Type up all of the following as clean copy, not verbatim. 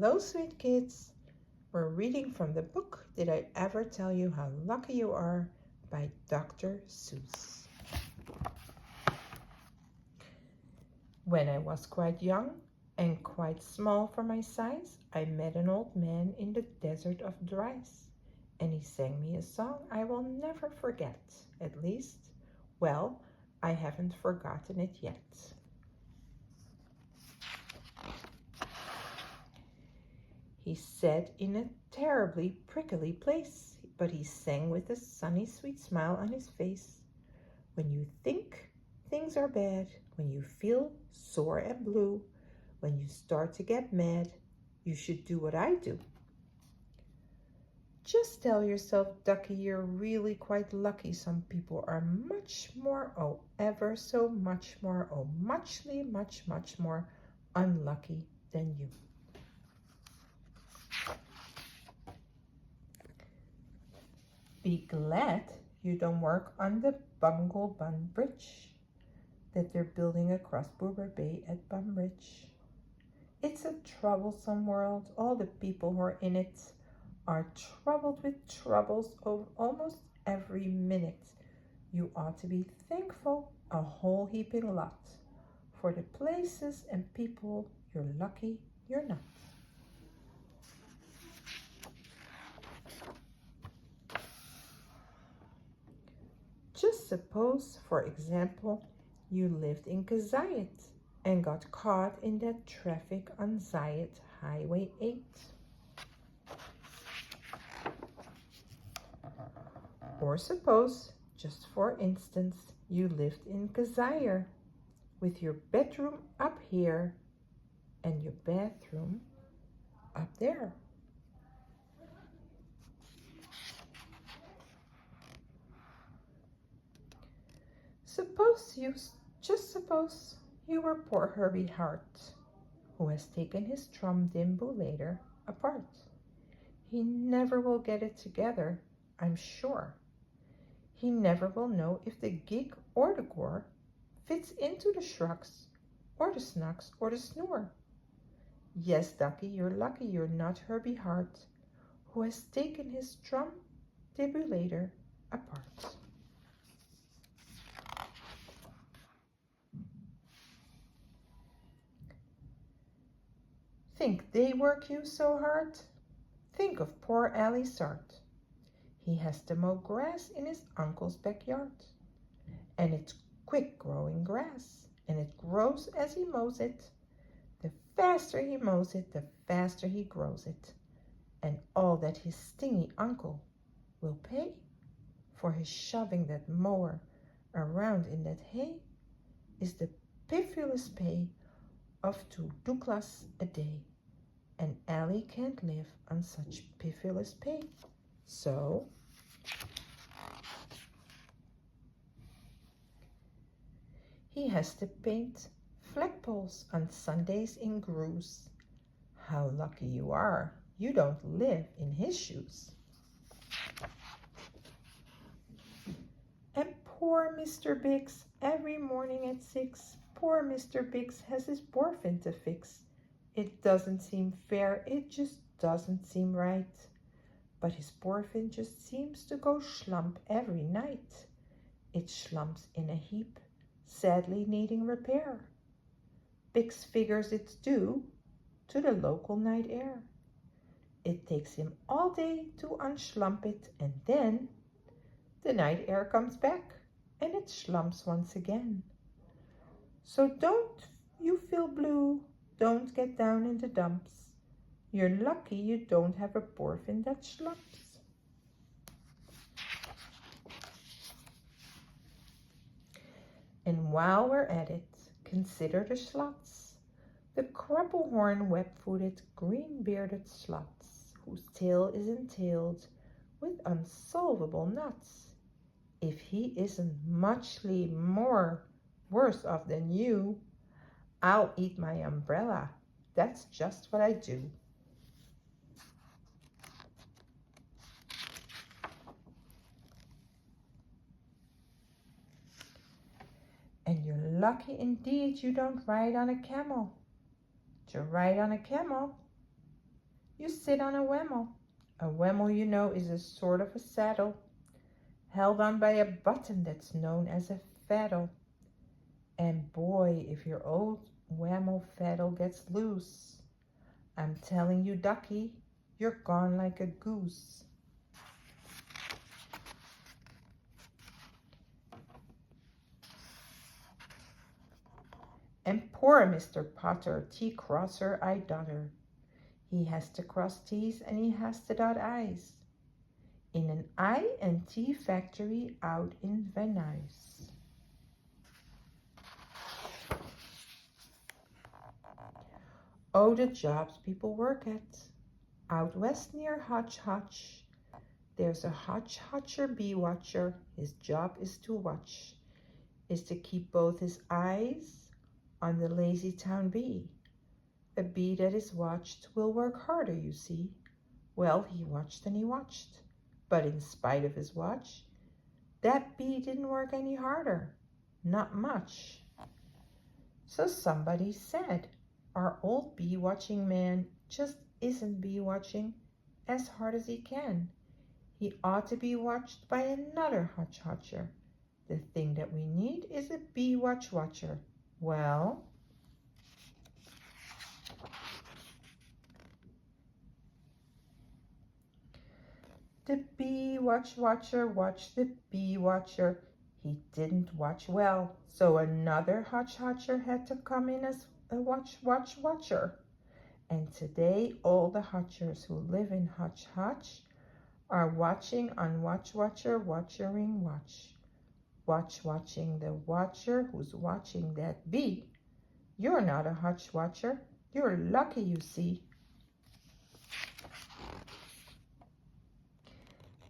Hello, sweet kids. We're reading from the book Did I Ever Tell You How Lucky You Are by Dr. Seuss. When I was quite young and quite small for my size, I met an old man in the desert of Dries, and he sang me a song I will never forget. At least, well, I haven't forgotten it yet. He said in a terribly prickly place, but he sang with a sunny sweet smile on his face. When you think things are bad, when you feel sore and blue, when you start to get mad, you should do what I do. Just tell yourself, Ducky, you're really quite lucky. Some people are much more, oh, ever so much more, oh, muchly, much more unlucky than you. Be glad you don't work on the Bungle Bun Bridge that they're building across Beaver Bay at Bunbridge. It's a troublesome world. All the people who are in it are troubled with troubles of almost every minute. You ought to be thankful a whole heaping lot for the places and people you're lucky you're not. Just suppose, for example, you lived in Kazayat and got caught in that traffic on Zayat Highway 8. Or suppose, just for instance, you lived in Kazayar with your bedroom up here and your bathroom up there. Just suppose you were poor Herbie Hart, who has taken his trumdimbulator apart. He never will get it together, I'm sure. He never will know if the gig or the gore fits into the shrugs or the snugs or the snore. Yes, Ducky, you're lucky you're not Herbie Hart, who has taken his trumdimbulator apart. Think they work you so hard? Think of poor Ali Sart. He has to mow grass in his uncle's backyard. And it's quick growing grass, and it grows as he mows it. The faster he mows it, the faster he grows it. And all that his stingy uncle will pay for his shoving that mower around in that hay is the piffulous pay of 2 duklas a day. And Ali can't live on such piffulous pay. So he has to paint flagpoles on Sundays in grooves. How lucky you are. You don't live in his shoes. And poor Mr. Biggs, every morning at 6, poor Mr. Biggs has his bourfin to fix. It doesn't seem fair, it just doesn't seem right. But his bourfin just seems to go slump every night. It slumps in a heap, sadly needing repair. Biggs figures it's due to the local night air. It takes him all day to unslump it, and then the night air comes back and it slumps once again. So don't you feel blue, don't get down in the dumps. You're lucky you don't have a bourfin that slumps. And while we're at it, consider the slots, the crumplehorn, web-footed, green-bearded slots, whose tail is entailed with unsolvable nuts. If he isn't muchly more worse off than you, I'll eat my umbrella. That's just what I do. And you're lucky indeed you don't ride on a camel. To ride on a camel You sit on a wemmel. A wemmel, you know, is a sort of a saddle, held on by a button that's known as a faddle. And boy, if your old wemmel faddle gets loose, I'm telling you, ducky, you're gone like a goose. And poor Mr. Potter, T-crosser, I dotter. He has to cross T's and he has to dot I's in an I and T factory out in Van Nuys. Oh, the jobs people work at. Out west near Hotch Hotch, there's a Hotch Hotcher bee watcher. His job is to watch, is to keep both his eyes on the lazy town bee. A bee that is watched will work harder, you see. Well, he watched and he watched, but in spite of his watch, that bee didn't work any harder, not much. So somebody said, our old bee watching man just isn't bee watching as hard as he can. He ought to be watched by another Hotch Hotcher. The thing that we need is a bee watcher. Well, the bee watcher watched the bee watcher. He didn't watch well, so another Hotch Hotcher had to come in as a watcher. And today all the Hotchers who live in Hotch Hotch are watching on watching the watcher who's watching that bee. You're not a Hotch watcher. You're lucky, you see.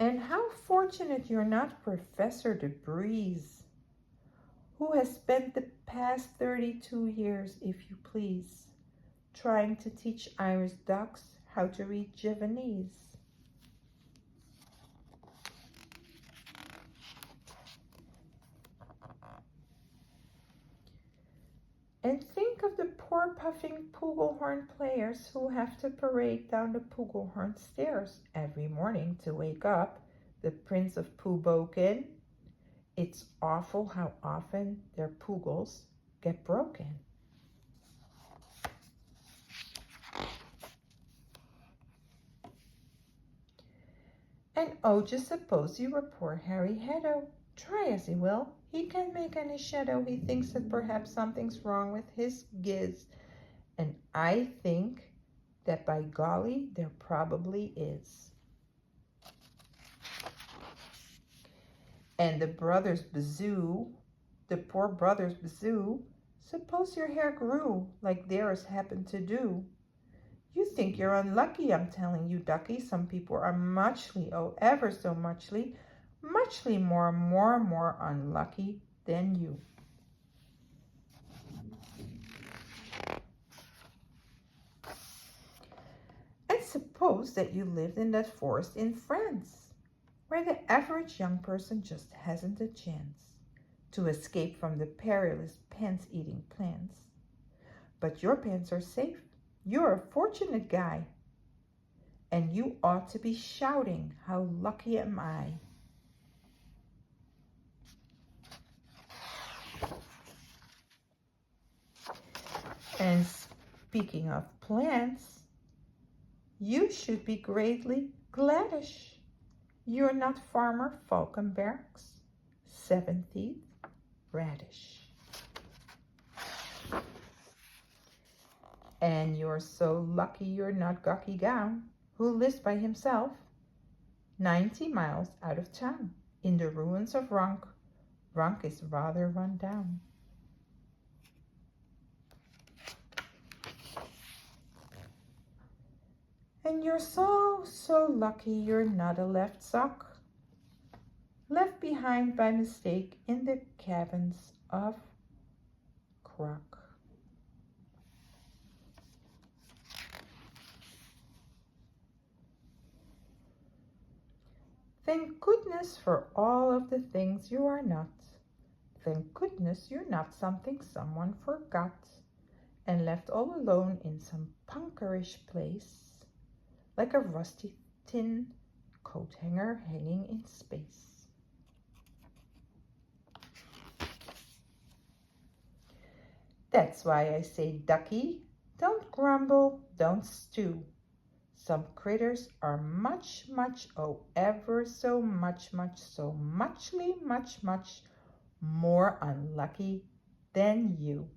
And how fortunate you're not Professor DeBreeze, who has spent the past 32 years, if you please, trying to teach Irish ducks how to read Javanese. And think of the poor puffing Pugelhorn players who have to parade down the Pugelhorn stairs every morning to wake up the Prince of Puboken. It's awful how often their pugels get broken. And oh, just suppose you were poor Harry Heddo. Try as he will, he can't make any shadow. He thinks that perhaps something's wrong with his giz. And I think that by golly, there probably is. And the brothers Bazoo, the poor brothers Bazoo, suppose your hair grew like theirs happened to do. You think you're unlucky, I'm telling you, ducky. Some people are muchly, oh, ever so muchly more unlucky than you. And suppose that you lived in that forest in France, where the average young person just hasn't a chance to escape from the perilous pants-eating plants. But your pants are safe. You're a fortunate guy. And you ought to be shouting, how lucky am I. And speaking of plants, you should be greatly gladish. You're not Farmer Falkenberg's 17th radish. And you're so lucky you're not Gucky Gown, who lives by himself 90 miles out of town in the ruins of Runk. Runk is rather run down. And you're so lucky you're not a left sock, left behind by mistake in the cabins of Croc. Thank goodness for all of the things you are not. Thank goodness you're not something someone forgot and left all alone in some punkerish place, like a rusty tin coat hanger hanging in space. That's why I say, ducky, don't grumble, don't stew. Some critters are much, oh ever so much, so muchly, much more unlucky than you.